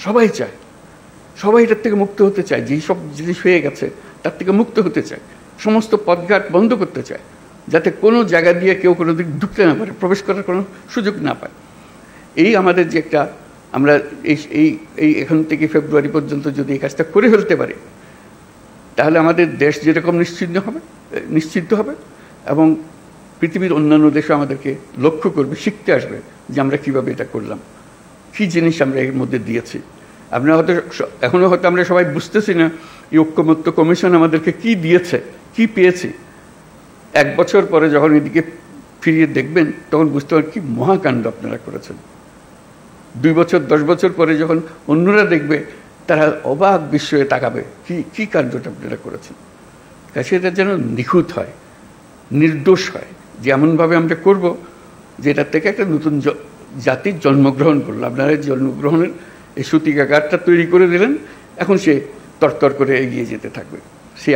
সবাই চায়, সবাই এটার থেকে মুক্ত হতে চায়, যেই সব জিনিস হয়ে গেছে তার থেকে মুক্ত হতে চায়, সমস্ত পথঘাট বন্ধ করতে চায়, যাতে কোনো জায়গা দিয়ে কেউ কোনো দিক ঢুকতে না পারে, প্রবেশ করার কোনো সুযোগ না পায়। এই আমাদের যে একটা, আমরা এই এখান থেকে ফেব্রুয়ারি পর্যন্ত যদি এই কাজটা করে ফেলতে পারি, তাহলে আমাদের দেশ যেরকম নিশ্চিন্ত হবে এবং পৃথিবীর অন্যান্য দেশও আমাদেরকে লক্ষ্য করবে, শিখতে আসবে যে আমরা কীভাবে এটা করলাম, কী জিনিস আমরা এর মধ্যে দিয়েছি। এখনও হয়তো আমরা সবাই বুঝতেছি না এই ঐক্যমত্য কমিশন আমাদেরকে কি দিয়েছে, কি পেয়েছি। 1 বছর পরে যখন এদিকে ফিরিয়ে দেখবেন তখন বুঝতে পারবেন কি মহাকাণ্ড আপনারা করেছেন। 2 বছর 10 বছর পরে যখন অন্যরা দেখবে তারা অবাক বিস্ময়ে তাকাবে কি কাণ্ডটা আপনারা করেছেন। কাছে এটা যেন নিখুঁত হয়, নির্দোষ হয়, যে এমনভাবে আমরা করব যে এটার থেকে একটা নতুন জাতির জন্মগ্রহণ করলো। আপনারা জন্মগ্রহণের এই সূতিকাগারটা তৈরি করে দিলেন, এখন সে তরতর করে এগিয়ে যেতে থাকবে। সে